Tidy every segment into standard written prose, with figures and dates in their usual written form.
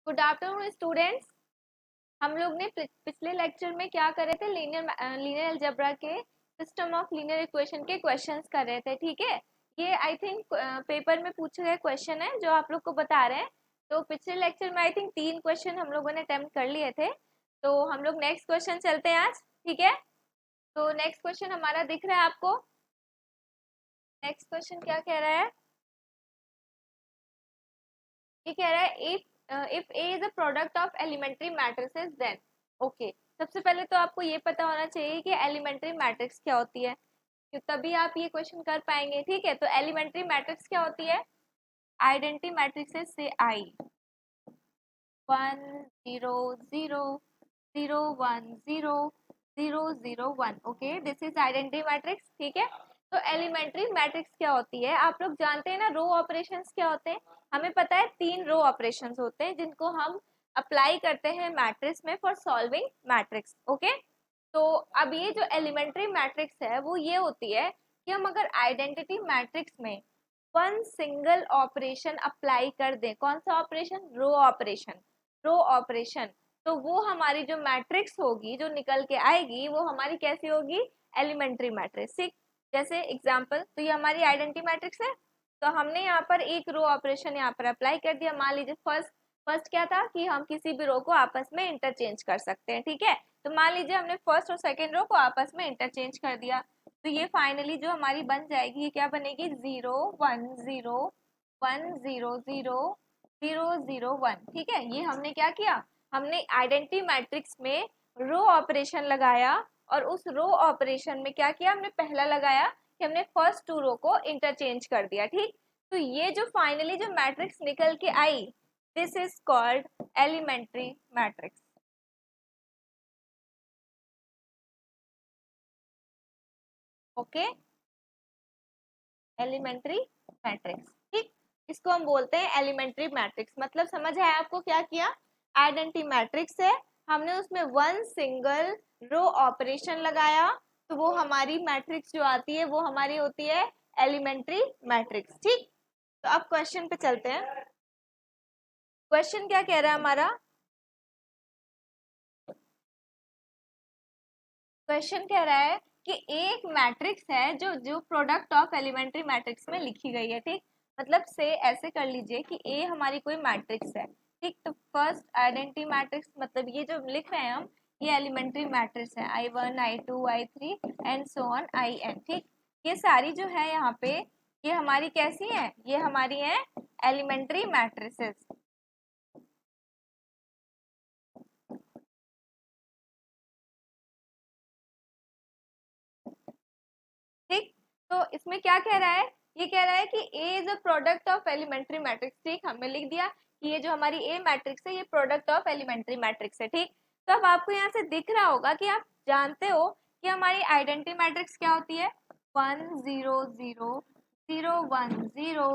Good afternoon students. हम लोग ने पिछले लेक्चर में क्या कर रहे थे, लीनियर अलजेब्रा के सिस्टम ऑफ लीनियर इक्वेशन के क्वेश्चंस कर रहे थे। ठीक है, ये आई थिंक पेपर में पूछे गए क्वेश्चन है जो आप लोग को बता रहे हैं। तो पिछले लेक्चर में आई थिंक 3 क्वेश्चन हम लोगों ने अटेम्प्ट कर लिए थे। तो हम लोग नेक्स्ट क्वेश्चन चलते हैं आज। ठीक है, तो नेक्स्ट क्वेश्चन हमारा दिख रहा है आपको। नेक्स्ट क्वेश्चन क्या कह रहा है, ये कह रहा है if A is a product of elementary matrices then. Okay, सबसे पहले तो आपको ये पता होना चाहिए कि एलिमेंट्री मैट्रिक्स क्या होती है, तो तभी आप ये क्वेश्चन कर पाएंगे। ठीक है, तो एलिमेंट्री मैट्रिक्स क्या होती है, आइडेंटिटी मैट्रिक्सेस से आई 1 0 0 0 1 0 0 0 1। Okay, this is identity matrix. ठीक है, तो एलिमेंट्री मैट्रिक्स क्या होती है, आप लोग जानते हैं ना, रो ऑपरेशंस क्या होते हैं। हमें पता है 3 रो ऑपरेशंस होते हैं जिनको हम अप्लाई करते हैं मैट्रिक्स में फॉर सॉल्विंग मैट्रिक्स। ओके, तो अब ये जो एलिमेंट्री मैट्रिक्स है वो ये होती है कि हम अगर आइडेंटिटी मैट्रिक्स में वन सिंगल ऑपरेशन अप्लाई कर दें, कौन सा operation, row operation, row operation, तो वो हमारी जो मैट्रिक्स होगी जो निकल के आएगी वो हमारी कैसी होगी, एलिमेंट्री मैट्रिक्स। ठीक, जैसे एग्जांपल, तो ये हमारी आइडेंटिटी मैट्रिक्स है, तो हमने यहाँ पर एक रो ऑपरेशन यहाँ पर अप्लाई कर दिया। मान लीजिए फर्स्ट क्या था कि हम किसी भी रो को आपस में इंटरचेंज कर सकते हैं। ठीक है, तो मान लीजिए हमने फर्स्ट और सेकेंड रो को आपस में इंटरचेंज कर दिया, तो ये फाइनली जो हमारी बन जाएगी, ये क्या बनेगी, 0 1 0 1 0 0 0 0 1। ठीक है, ये हमने क्या किया, हमने आइडेंटिटी मैट्रिक्स में रो ऑपरेशन लगाया, और उस रो ऑपरेशन में क्या किया, हमने पहला लगाया कि हमने फर्स्ट 2 रो को इंटरचेंज कर दिया। ठीक, तो ये जो फाइनली जो मैट्रिक्स निकल के आई, this is called elementary matrix. Okay, elementary matrix. ठीक, इसको हम बोलते हैं एलिमेंट्री मैट्रिक्स। मतलब समझ आया आपको, क्या किया, आइडेंटिटी मैट्रिक्स है, हमने उसमें वन सिंगल रो ऑपरेशन लगाया, तो वो हमारी मैट्रिक्स जो आती है वो हमारी होती है एलिमेंट्री मैट्रिक्स। ठीक, तो अब क्वेश्चन पे चलते हैं। क्वेश्चन क्या कह रहा है हमारा, क्वेश्चन कह रहा है कि एक मैट्रिक्स है जो जो प्रोडक्ट ऑफ एलिमेंट्री मैट्रिक्स में लिखी गई है। ठीक, मतलब से ऐसे कर लीजिए कि ए हमारी कोई मैट्रिक्स है। ठीक, तो फर्स्ट आइडेंटिटी मैट्रिक्स, मतलब ये जो लिख रहे हैं हम, ये एलिमेंट्री मैट्रिक्स है, I1 I2 I3 and so on IN। ठीक, ये सारी जो है यहाँ पे, ये हमारी कैसी है, ये हमारी है एलिमेंट्री मैट्रिसेस। ठीक, तो इसमें क्या कह रहा है, ये कह रहा है कि A is a product of elementary matrix. ठीक, हमने लिख दिया कि ये जो हमारी ए मैट्रिक्स है ये प्रोडक्ट ऑफ एलिमेंट्री मैट्रिक्स है। ठीक, तो अब आपको यहाँ से दिख रहा होगा कि आप जानते हो कि हमारी आइडेंटिटी मैट्रिक्स क्या होती है, 1 0 0 0 1 0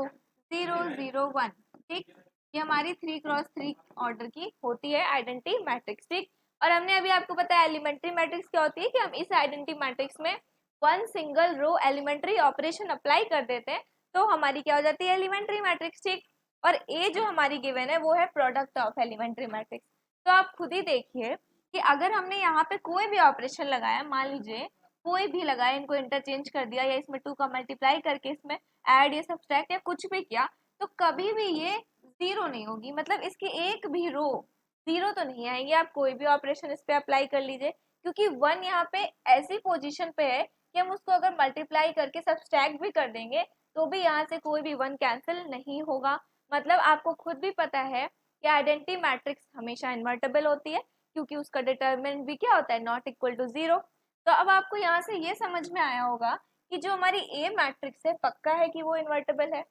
0 0 1। ठीक, ये हमारी 3x3 ऑर्डर की होती है आइडेंटिटी मैट्रिक्स। ठीक, और हमने अभी आपको बताया एलिमेंट्री मैट्रिक्स क्या होती है, कि हम इस आइडेंटिटी मैट्रिक्स में one single row elementary operation apply कर देते हैं तो हमारी क्या हो जाती है, एलिमेंट्री मैट्रिक्स। ठीक, और ए जो हमारी गिवन है वो है प्रोडक्ट ऑफ एलिमेंट्री मैट्रिक्स। तो आप खुद ही देखिए कि अगर हमने यहाँ पे कोई भी ऑपरेशन लगाया, मान लीजिए कोई भी लगाया, इनको इंटरचेंज कर दिया, या इसमें 2 का मल्टीप्लाई करके इसमें ऐड या सब्सट्रैक्ट या कुछ भी किया, तो कभी भी ये 0 नहीं होगी, मतलब इसकी एक भी रो 0 तो नहीं आएंगे। आप कोई भी ऑपरेशन इस पे अप्लाई कर लीजिए, क्योंकि 1 यहाँ पे ऐसी पोजीशन पे है कि हम उसको अगर मल्टीप्लाई करके सब्सट्रैक्ट भी कर देंगे तो भी यहाँ से कोई भी 1 कैंसिल नहीं होगा। मतलब आपको खुद भी पता है कि आइडेंटिटी मैट्रिक्स हमेशा इन्वर्टेबल होती है, क्योंकि उसका डिटरमिनेंट भी क्या होता है, नॉट इक्वल टू 0। तो अब आपको यहाँ से ये समझ में आया होगा कि जो हमारी ए मैट्रिक्स है पक्का है कि वो इन्वर्टेबल है,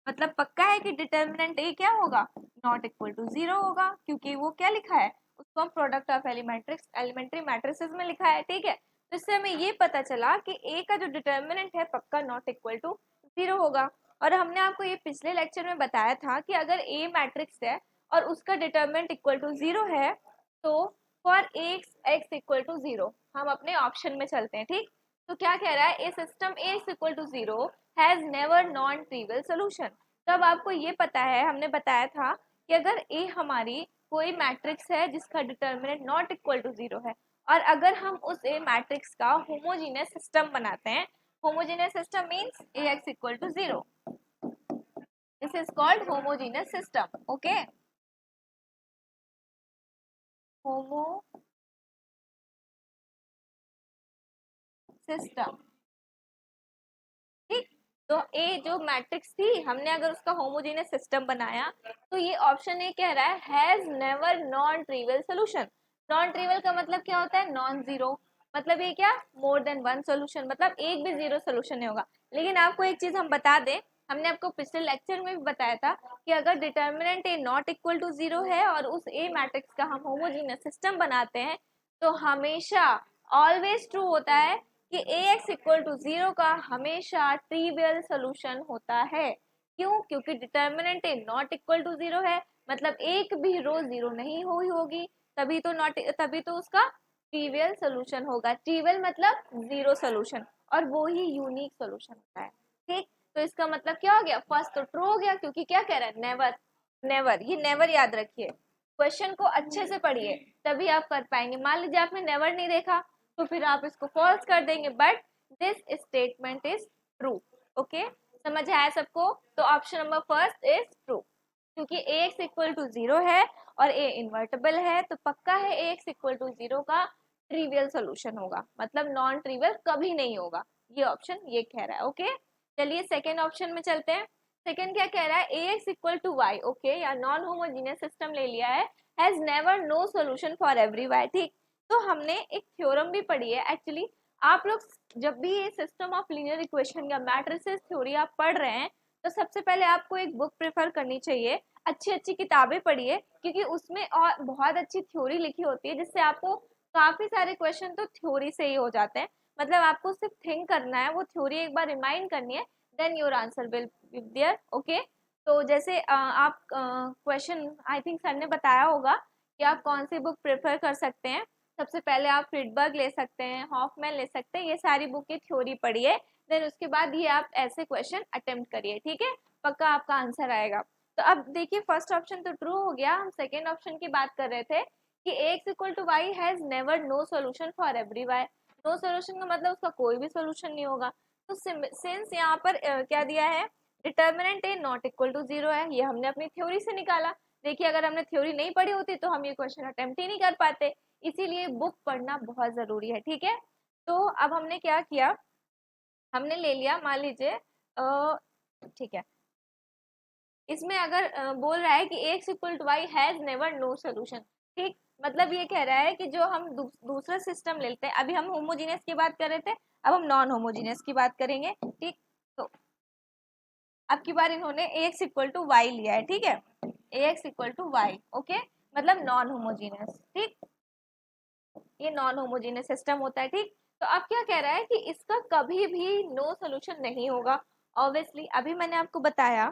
मतलब पक्का है कि डिटर्मिनेंट ए क्या होगा, नॉट इक्वल टू 0 होगा, क्योंकि वो क्या लिखा है, उसको हम प्रोडक्ट ऑफ एलिमेंट्री मैट्रिसेस में लिखा है। ठीक है, तो इससे हमें ये पता चला कि ए का जो डिटर्मिनेंट है पक्का नॉट इक्वल टू 0 होगा। और हमने आपको ये पिछले लेक्चर में बताया था कि अगर ए मैट्रिक्स है और उसका डिटर्मिनेंट इक्वल टू 0 है, तो फॉर एक्स इक्वल टू 0 हम अपने ऑप्शन में चलते हैं। ठीक, तो क्या कह रहा है, A system A equal to 0 has never non trivial solution. तब आपको ये पता है, हमने बताया था कि अगर ए हमारी कोई मैट्रिक्स है जिसका डिटर्मिनेंट नॉट इक्वल टू 0 है, और अगर हम उस ए मैट्रिक्स का होमोजीनियस सिस्टम बनाते हैं, homogeneous system means Ax equal to 0, this is called homogeneous system. Okay, homo system. ठीक, तो ए जो मैट्रिक्स थी, हमने अगर उसका होमोजेनियस सिस्टम बनाया, तो ये ऑप्शन ए कह रहा है has never non trivial solution. Non trivial का मतलब क्या होता है? Non zero. मतलब ये क्या? मोर देन वन सोल्यूशन, मतलब एक भी जीरो सोल्यूशन नहीं होगा. लेकिन आपको एक चीज हम बता दें, हमने आपको पिछले लेक्चर में भी बताया था कि अगर determinant A not equal to 0 है और उस ए मैट्रिक्स का हम होमोजेनियस सिस्टम बनाते हैं, तो हमेशा ऑलवेज ट्रू होता है कि Ax इक्वल टू 0 का हमेशा ट्रिवियल सोल्यूशन होता है. क्यों? क्योंकि determinant A not equal to 0 है, मतलब एक भी रो 0 नहीं हुई होगी, तभी तो उसका ट्रिवियल सोल्यूशन होगा. ट्रिवियल मतलब जीरो सोल्यूशन, और वो ही यूनिक सोल्यूशन होता है. ठीक, तो इसका मतलब क्या हो गया? फर्स्ट तो ट्रू हो गया, क्योंकि क्या कह रहा है? नेवर. नेवर, ये नेवर याद रखिए, क्वेश्चन को अच्छे से पढ़िए तभी आप कर पाएंगे. मान लीजिए आपने नेवर नहीं देखा तो फिर आप इसको फॉल्स कर देंगे, but this statement is true. Okay, समझ आया सबको? तो option number first is true, क्योंकि Ax इक्वल टू 0 है और A इन्वर्टेबल है, तो पक्का है Ax इक्वल टू 0 का ट्रिवियल सोल्यूशन होगा, मतलब नॉन ट्रिवियल कभी नहीं होगा. ये ऑप्शन ये कह रहा है. ओके, चलिए सेकेंड ऑप्शन में चलते हैं. सेकेंड क्या कह रहा है? Ax equal to Y. Okay, या नॉन होमोजीनियस सिस्टम ले लिया है, has never no solution for every Y. ठीक, तो हमने एक थ्योरम भी पढ़ी है. एक्चुअली आप लोग जब भी ये सिस्टम ऑफ लीनियर इक्वेशन या मैट्रिसेस थ्योरी आप पढ़ रहे हैं, तो सबसे पहले आपको एक बुक प्रेफर करनी चाहिए. अच्छी अच्छी किताबें पढ़िए, क्योंकि उसमें और बहुत अच्छी थ्योरी लिखी होती है, जिससे आपको काफी सारे क्वेश्चन तो थ्योरी से ही हो जाते हैं. मतलब आपको सिर्फ थिंक करना है, वो थ्योरी एक बार रिमाइंड करनी है, then your answer will be there. Okay, तो जैसे आप क्वेश्चन आई थिंक सर ने बताया होगा कि आप कौन सी बुक प्रेफर कर सकते हैं. सबसे पहले आप फ्रीडबर्ग ले सकते हैं, हॉफमैन ले सकते हैं, ये सारी बुक की थ्योरी पढ़िए, देन उसके बाद ये आप ऐसे क्वेश्चन अटेम्प्ट करिए. ठीक है, पक्का आपका आंसर आएगा. तो अब देखिए, फर्स्ट ऑप्शन तो ट्रू हो गया. हम सेकेंड ऑप्शन की बात कर रहे थे कि Ax equal to Y has never no solution for every Y. No solution का मतलब उसका कोई भी सोल्यूशन नहीं होगा. तो सिंस यहाँ पर क्या दिया है? Determinant A not equal to 0 है, ये हमने अपनी थ्योरी से निकाला. देखिए, अगर हमने थ्योरी नहीं पढ़ी होती तो हम ये क्वेश्चन अटेम्प्ट ही नहीं कर पाते. इसीलिए बुक पढ़ना बहुत जरूरी है. ठीक है, तो अब हमने क्या किया, हमने ले लिया, मान लीजिए ठीक है, इसमें अगर बोल रहा है कि Ax equal to Y has never no solution. ठीक, मतलब ये कह रहा है कि जो हम दूसरा सिस्टम लेते हैं, अभी हम होमोजीनियस की बात कर रहे थे, अब हम नॉन होमोजीनियस की बात करेंगे. ठीक, तो अब की बार इन्होंने Ax इक्वल टू वाई लिया है. ठीक है, Ax equal to Y. Okay, मतलब नॉन होमोजीनियस. ठीक, ये नॉन होमोजेनियस सिस्टम होता है. ठीक, तो अब क्या कह रहा है कि इसका कभी भी नो सोल्यूशन नहीं होगा. ऑब्वियसली अभी मैंने आपको बताया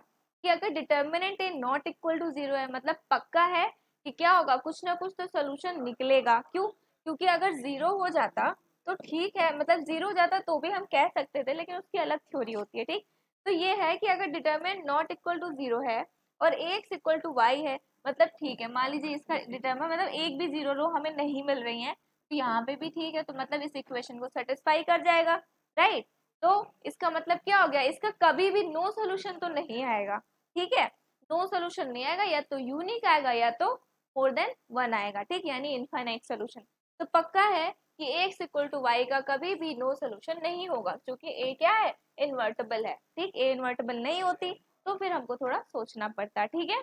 कि अगर determinant A not equal to 0 है, मतलब पक्का है कि क्या होगा, कुछ ना कुछ तो सोल्यूशन निकलेगा. क्यों? क्योंकि अगर 0 हो जाता तो ठीक है, मतलब 0 हो जाता तो भी हम कह सकते थे, लेकिन उसकी अलग थ्योरी होती है. ठीक, तो ये है कि अगर डिटर्मिनेंट नॉट इक्वल टू 0 है और Ax इक्वल टू वाई है, मतलब ठीक है, मान लीजिए इसका डिटर्मिनेंट मतलब एक भी 0 रो हमें नहीं मिल रही है, तो यहाँ पे भी ठीक है, तो मतलब इस इक्वेशन को सेटिस्फाई कर जाएगा. राइट, तो इसका मतलब क्या हो गया? इसका कभी भी नो सोल्यूशन तो नहीं आएगा. ठीक है, नो सोल्यूशन नहीं आएगा, या तो यूनिक आएगा या तो मोर देन वन आएगा. ठीक, यानी इनफाइनाइट सोल्यूशन. तो पक्का है कि Ax इक्वल टू वाई का कभी भी नो सोल्यूशन नहीं होगा, क्योंकि A क्या है? इन्वर्टेबल है. ठीक, A इन्वर्टेबल नहीं होती तो फिर हमको थोड़ा सोचना पड़ता. ठीक है,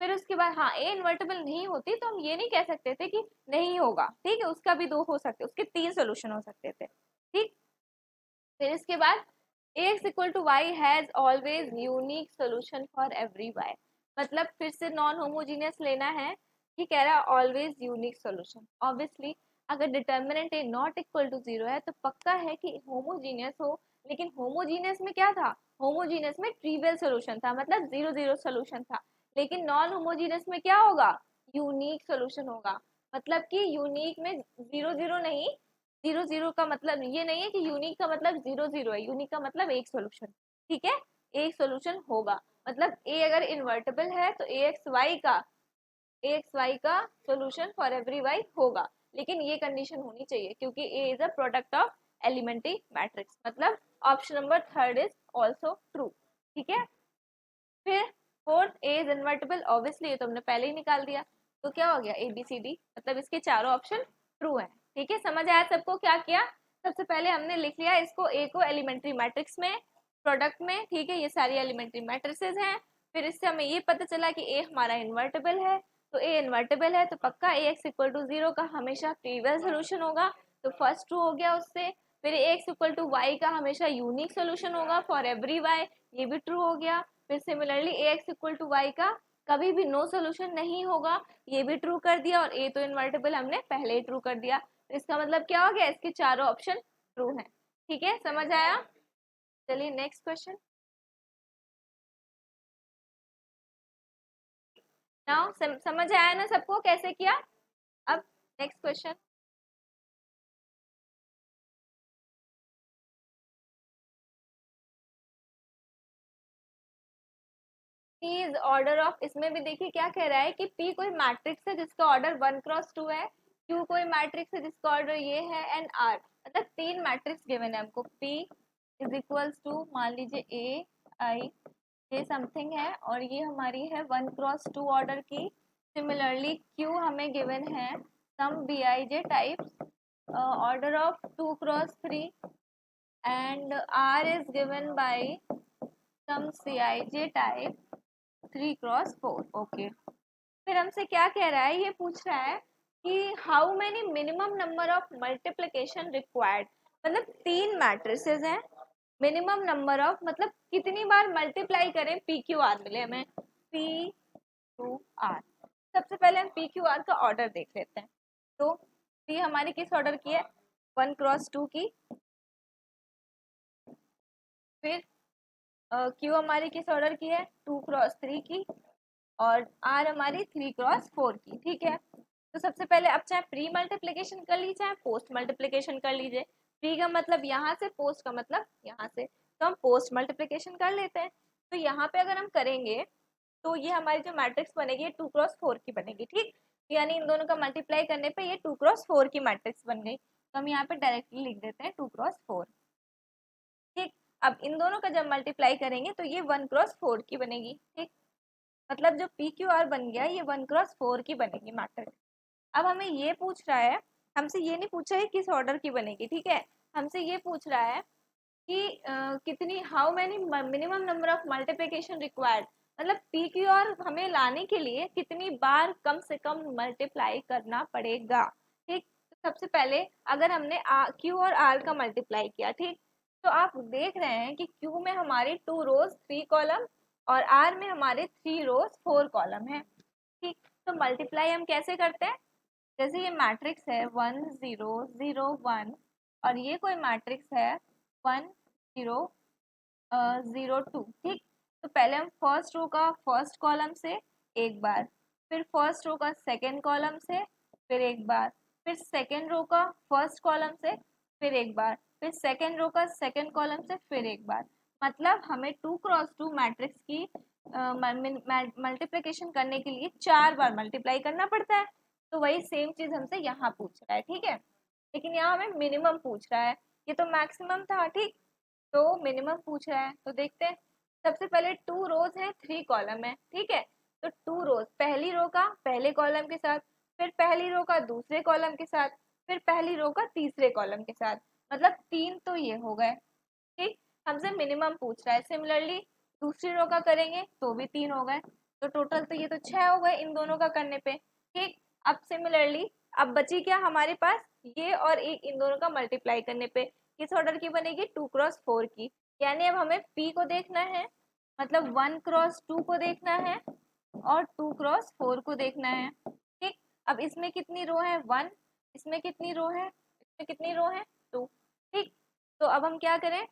फिर उसके बाद हाँ, ए इन्वर्टेबल नहीं होती तो हम ये नहीं कह सकते थे कि नहीं होगा. ठीक है, उसका भी दो हो सकते, उसके तीन सोल्यूशन हो सकते थे. ठीक, फिर इसके बाद Ax equal to Y has always unique solution for every Y. मतलब फिर से नॉन होमोजीनियस लेना है, ये कह रहा है ऑलवेज यूनिक सोल्यूशन. ऑब्वियसली अगर determinant A not equal to 0 है तो पक्का है कि होमोजीनियस हो. लेकिन होमोजीनियस में क्या था? होमोजीनियस में ट्रिवियल सोल्यूशन था, मतलब 0 0 सोल्यूशन था. लेकिन नॉन होमोजीनियस में क्या होगा? यूनिक सोल्यूशन होगा. मतलब कि यूनिक में 0 0 नहीं, 0 0 का मतलब ये नहीं है कि यूनिक का मतलब 0 0 है, यूनिक का मतलब एक सोल्यूशन. ठीक है, एक सोल्यूशन होगा. मतलब ए अगर इन्वर्टेबल है तो Ax वाई का AXY का सोल्यूशन फॉर एवरी Y होगा, लेकिन ये कंडीशन होनी चाहिए क्योंकि A is a product of elementary matrix, मतलब option number third is also true. ठीक है, फिर fourth A is invertible, obviously ये तो हमने पहले ही निकाल दिया, तो क्या हो गया ABCD, मतलब इसके चारों ऑप्शन ट्रू है। ठीक है, समझ आया सबको क्या किया? सबसे पहले हमने लिख लिया इसको, A को एलिमेंट्री मैट्रिक्स में, प्रोडक्ट में, ठीक है, ये सारी एलिमेंट्री मैट्रिसेस हैं। फिर इससे हमें ये पता चला कि A हमारा इन्वर्टिबल है, तो A इन्वर्टिबल है तो पक्का AX इक्वल टू 0 का हमेशा ट्रिवियल सोल्यूशन होगा, तो फर्स्ट ट्रू हो गया उससे। फिर AX इक्वल टू Y का हमेशा यूनिक सोल्यूशन होगा फॉर एवरी Y, ये भी ट्रू हो गया। फिर similarly AX equal to Y का कभी भी नो सोल्यूशन नहीं होगा, ये भी ट्रू कर दिया, और A तो इन्वर्टिबल हमने पहले ही ट्रू कर दिया, तो इसका मतलब क्या हो गया, इसके चारों ऑप्शन ट्रू हैं। ठीक है, समझ आया? चलिए नेक्स्ट क्वेश्चन। नाउ समझ आया ना सबको कैसे किया? अब next question. P is order of, इसमें भी देखिए क्या कह रहा है कि P कोई मैट्रिक्स है जिसका ऑर्डर 1x2 है, Q कोई मैट्रिक्स है जिसका ऑर्डर ये है, एंड R, मतलब तीन मैट्रिक्स गिवन है हमको। P इज इक्वल्स टू मान लीजिए A I J समथिंग है, और ये हमारी है 1x2 ऑर्डर की। सिमिलरली Q हमें गिवन है सम Bij types order of 2x3, and R is given by some Cij type 3x4। Okay, फिर हमसे क्या कह रहा है, ये पूछ रहा है कि how many minimum number of multiplication required, मतलब तीन मैट्रिसेस हैं, मिनिमम नंबर ऑफ मतलब कितनी बार मल्टीप्लाई करें पी क्यू आर मिले हमें, पी क्यू आर। सबसे पहले हम पी क्यू आर का ऑर्डर देख लेते हैं। तो पी हमारी किस ऑर्डर की है, 1x2 की। फिर क्यू हमारी किस ऑर्डर की है, 2x3 की, और आर हमारी 3x4 की। ठीक है, तो सबसे पहले अब चाहे प्री मल्टीप्लिकेशन कर लीजिए चाहे पोस्ट मल्टीप्लिकेशन कर लीजिए, प्री का मतलब यहाँ से, पोस्ट का मतलब यहाँ से, तो हम पोस्ट मल्टीप्लिकेशन कर लेते हैं। तो यहाँ पे अगर हम करेंगे तो ये हमारी जो मैट्रिक्स बनेगी ये 2x4 की बनेगी। ठीक, यानी इन दोनों का मल्टीप्लाई करने पे ये 2x4 की मैट्रिक्स बन गई, तो हम यहाँ पे डायरेक्टली लिख देते हैं 2x4। ठीक, अब इन दोनों का जब मल्टीप्लाई करेंगे तो ये 1x4 की बनेगी। ठीक, मतलब जो पी क्यू आर बन गया ये 1x4 की बनेगी मैट्रिक्स। अब हमें ये पूछ रहा है, हमसे ये नहीं पूछा है किस ऑर्डर की बनेगी, ठीक है, हमसे ये पूछ रहा है कि कितनी, how many minimum number of multiplication required, मतलब पी क्यू आर हमें लाने के लिए कितनी बार कम से कम मल्टीप्लाई करना पड़ेगा। ठीक, तो सबसे पहले अगर हमने क्यू और आर का मल्टीप्लाई किया, ठीक, तो आप देख रहे हैं कि क्यू में हमारी 2 रोज 3 कॉलम और आर में हमारे 3 रोज 4 कॉलम है। ठीक, तो मल्टीप्लाई हम कैसे करते हैं, जैसे ये मैट्रिक्स है 1 0 0 1, और ये कोई मैट्रिक्स है 1 0 0 2। ठीक, तो पहले हम फर्स्ट रो का फर्स्ट कॉलम से एक बार, फिर फर्स्ट रो का सेकंड कॉलम से फिर एक बार, फिर सेकंड रो का फर्स्ट कॉलम से फिर एक बार, फिर सेकंड रो का सेकंड कॉलम से फिर एक बार, मतलब हमें 2x2 मैट्रिक्स की मल्टीप्लिकेशन करने के लिए 4 बार मल्टीप्लाई करना पड़ता है। तो वही सेम चीज हमसे यहाँ पूछ रहा है। ठीक है, लेकिन यहाँ हमें मिनिमम पूछ रहा है, ये तो मैक्सिमम था। ठीक, तो मिनिमम पूछ रहा है, तो देखते हैं। सबसे पहले 2 रोज है 3 कॉलम है, ठीक है, तो 2 रोज पहली रो का पहले कॉलम के साथ, फिर पहली रो का दूसरे कॉलम के साथ, फिर पहली रो का तीसरे कॉलम के साथ, मतलब 3 तो ये हो गए। ठीक, हमसे मिनिमम पूछ रहा है। सिमिलरली दूसरी रो का करेंगे तो भी 3 हो गए, तो टोटल तो ये तो 6 हो गए इन दोनों का करने पे। ठीक, अब सिमिलरली अब बची क्या हमारे पास, ये और एक इन दोनों का मल्टीप्लाई करने पे किस ऑर्डर की बनेगी, 2x4 की। यानी अब हमें P को देखना है, मतलब 1x2 को देखना है और 2x4 को देखना है। ठीक, अब इसमें कितनी रो है 1, इसमें कितनी रो है, इसमें कितनी रो है 2। ठीक, तो अब हम क्या करें,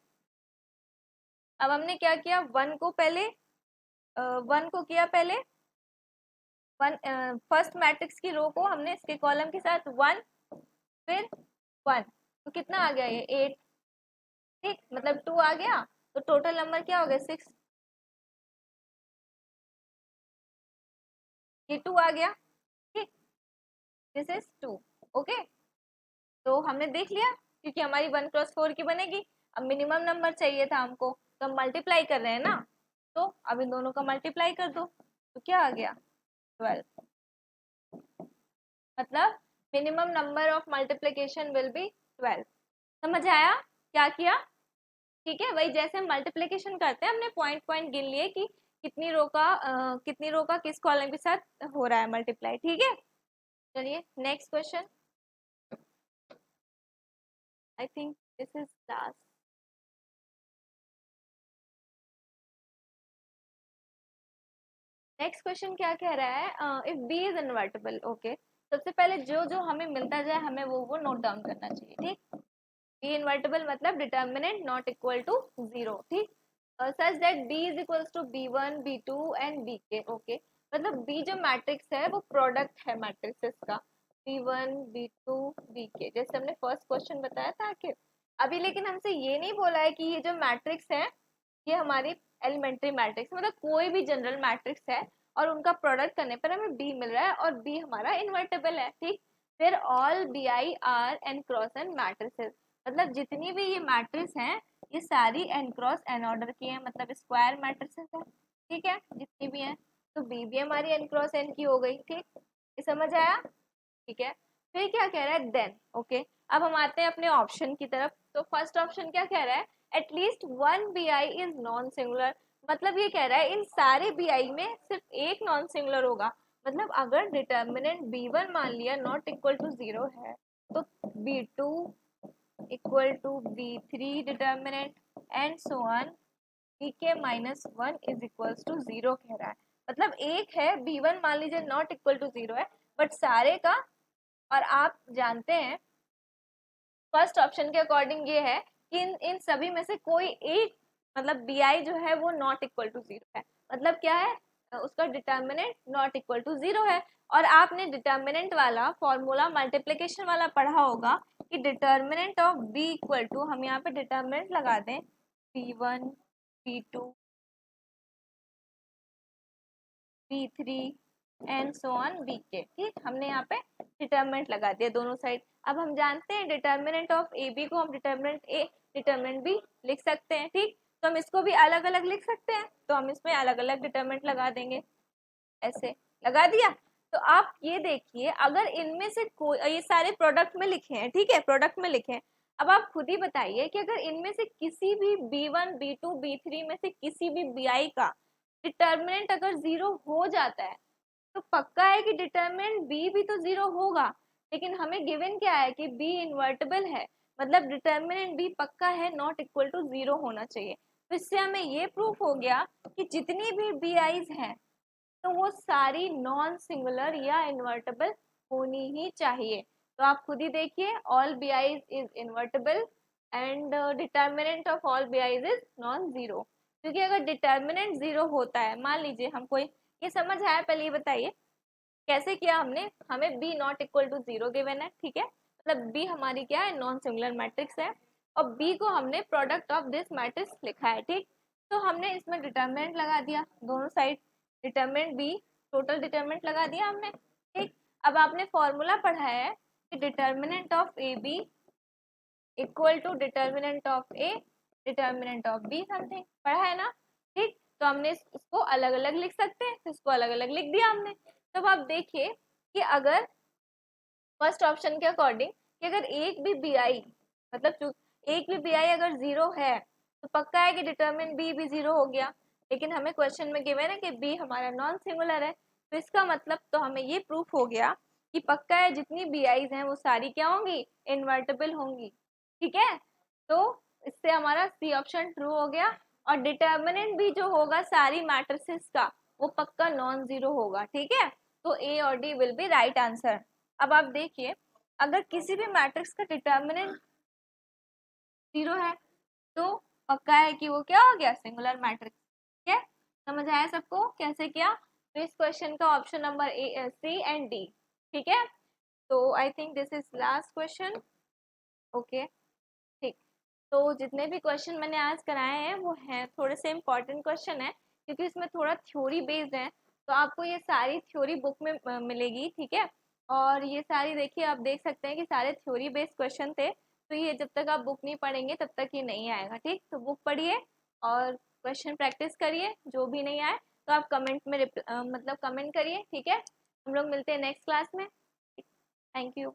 अब हमने क्या किया, 1 को पहले 1 को किया पहले, वन फर्स्ट मैट्रिक्स की रो को हमने इसके कॉलम के साथ 1 फिर 1, तो कितना आ गया ये 8। ठीक, मतलब 2 आ गया, तो टोटल नंबर क्या हो गया 6, ये 2 आ गया। This is 2। ओके, तो हमने देख लिया क्योंकि हमारी 1 क्रॉस 4 की बनेगी। अब मिनिमम नंबर चाहिए था हमको, तो हम मल्टीप्लाई कर रहे हैं ना, तो अब इन दोनों का मल्टीप्लाई कर दो, तो क्या आ गया 12। मतलब minimum number of multiplication will be 12। समझ आया क्या किया? ठीक है, वही जैसे हम मल्टीप्लिकेशन करते हैं, हमने पॉइंट पॉइंट गिन लिए कि कितनी रो का किस कॉलम के साथ हो रहा है मल्टीप्लाई। ठीक है, चलिए next question. I think this is last. Next question क्या कह रहा है, if B is invertible. Okay, सबसे पहले जो जो हमें मिलता जाए हमें वो नोट डाउन करना चाहिए। ठीक, बी इनवर्टिबल मतलब डिटर्मिनेंट नॉट इक्वल टू 0। ठीक, such that B is equals to b1 b2 and bk। Okay, मतलब बी जो मैट्रिक्स है वो प्रोडक्ट है मैट्रिक्सेस का, b1 b2 bk, जैसे हमने फर्स्ट क्वेश्चन बताया था कि अभी। लेकिन हमसे ये नहीं बोला है कि ये जो मैट्रिक्स है ये हमारी एलिमेंट्री मैट्रिक्स, मतलब कोई भी जनरल मैट्रिक्स है और उनका प्रोडक्ट करने पर हमें बी मिल रहा है और बी हमारा इन्वर्टेबल है। ठीक, फिर all B I are N cross N matrices, मतलब जितनी भी ये मैट्रिक्स हैं ये सारी एन क्रॉस एन ऑर्डर की है, मतलब स्क्वायर मैट्रिसेस है। ठीक है, जितनी भी हैं, तो बी भी हमारी एन क्रॉस एन की हो गई। ठीक, ये समझ आया? ठीक है, फिर क्या कह रहा है देन। ओके, अब हम आते हैं अपने ऑप्शन की तरफ। तो फर्स्ट ऑप्शन क्या कह रहा है, at least one B I is non singular, मतलब ये कह रहा है इन सारे बी आई में सिर्फ एक नॉन सिंगुलर होगा। मतलब अगर डिटर्मिनेंट b1 मान लिया नॉट इक्वल टू 0 है, तो b2 equal to b3 determinant and so on, bk minus 1 is equals to 0 कह रहा है। मतलब एक है b1 मान लीजिए नॉट इक्वल टू 0 है, बट सारे का, और आप जानते हैं फर्स्ट ऑप्शन के अकॉर्डिंग ये है कि इन सभी में से कोई एक, मतलब बी आई जो है वो नॉट इक्वल टू 0 है। मतलब क्या है, उसका डिटर्मिनेंट नॉट इक्वल टू 0 है। और आपने डिटर्मिनेंट वाला फॉर्मूला मल्टीप्लिकेशन वाला पढ़ा होगा कि determinant of B equal to, हम यहाँ पे डिटर्मिनेंट लगा दें b1 b2 b3 and so on bk। ठीक, हमने यहाँ पे डिटर्मिनेंट लगा दिया दोनों साइड। अब हम जानते हैं डिटर्मिनेंट ऑफ ए बी को हम डिटर्मिनेंट ए डिटर्मिनेंट बी लिख सकते हैं। ठीक, तो हम इसको भी अलग अलग लिख सकते हैं, तो हम इसमें अलग अलग डिटर्मिनेंट लगा देंगे, ऐसे लगा दिया। तो आप ये देखिए, अगर इनमें से कोई, ये सारे प्रोडक्ट में लिखे हैं, ठीक है, प्रोडक्ट में लिखे हैं। अब आप खुद ही बताइए कि अगर इनमें से किसी भी b1 b2 b3 में से किसी भी bi का डिटर्मिनेंट अगर 0 हो जाता है, तो पक्का है कि डिटर्मिनेंट बी भी तो 0 होगा। लेकिन हमें गिवन क्या है कि बी इन्वर्टेबल है, मतलब डिटर्मिनेंट बी पक्का है नॉट इक्वल टू 0 होना चाहिए। तो इससे हमें ये प्रूफ हो गया कि जितनी भी बी आईज हैं तो वो सारी नॉन सिंगुलर या इन्वर्टेबल होनी ही चाहिए। तो आप खुद ही देखिए, all B eyes is invertible and determinant of all B eyes is non zero. क्योंकि अगर डिटर्मिनेंट 0 होता है, मान लीजिए हम कोई, ये समझ आया? पहले ये बताइए कैसे किया हमने। हमें B not equal to 0 given है, ठीक है, मतलब बी हमारी क्या है, नॉन सिंगुलर मैट्रिक्स है, और बी को हमने प्रोडक्ट ऑफ दिस मैट्रिक्स लिखा है। ठीक, तो हमने इसमें डिटर्मिनेंट लगा दिया दोनों side, determinant B, total determinant लगा दिया हमने। ठीक, अब आपने फॉर्मूला पढ़ा है कि determinant of A B equal to determinant of A determinant of B, something पढ़ा है ना। ठीक, तो हमने इसको अलग अलग लिख सकते हैं, तो इसको अलग अलग लिख दिया हमने। तो अब आप देखिए कि अगर फर्स्ट ऑप्शन के अकॉर्डिंग कि अगर एक भी बी आई, मतलब एक भी बी आई अगर 0 है, तो पक्का है कि डिटर्मिनेंट बी भी 0 हो गया। लेकिन हमें क्वेश्चन में गिवन है कि बी हमारा नॉन सिंगुलर है, तो इसका मतलब तो हमें ये प्रूफ हो गया कि पक्का है जितनी बी आईज हैं वो सारी क्या होंगी, इन्वर्टेबल होंगी। ठीक है, तो इससे हमारा सी ऑप्शन ट्रू हो गया। और डिटर्मिनेंट भी जो होगा सारी मैट्रिसेस का वो पक्का नॉन जीरो होगा। ठीक है, तो ए और D will be right answer. अब आप देखिए, अगर किसी भी मैट्रिक्स का डिटर्मिनेंट 0 है तो पक्का है कि वो क्या हो गया, सिंगुलर मैट्रिक्स। ठीक है, समझ आया सबको कैसे किया? तो इस क्वेश्चन का option number A C and D. ठीक है, तो I think this is last question. Okay, ठीक, तो जितने भी क्वेश्चन मैंने आज कराए हैं वो हैं थोड़े से इम्पोर्टेंट क्वेश्चन है, क्योंकि इसमें थोड़ा थ्योरी बेस्ड है, तो आपको ये सारी थ्योरी बुक में मिलेगी। ठीक है, और ये सारी देखिए आप देख सकते हैं कि सारे थ्योरी बेस्ड क्वेश्चन थे, तो ये जब तक आप बुक नहीं पढ़ेंगे तब तक ये नहीं आएगा। ठीक, तो बुक पढ़िए और क्वेश्चन प्रैक्टिस करिए, जो भी नहीं आए तो आप कमेंट में मतलब कमेंट करिए। ठीक है, हम लोग मिलते हैं नेक्स्ट क्लास में। Thank you.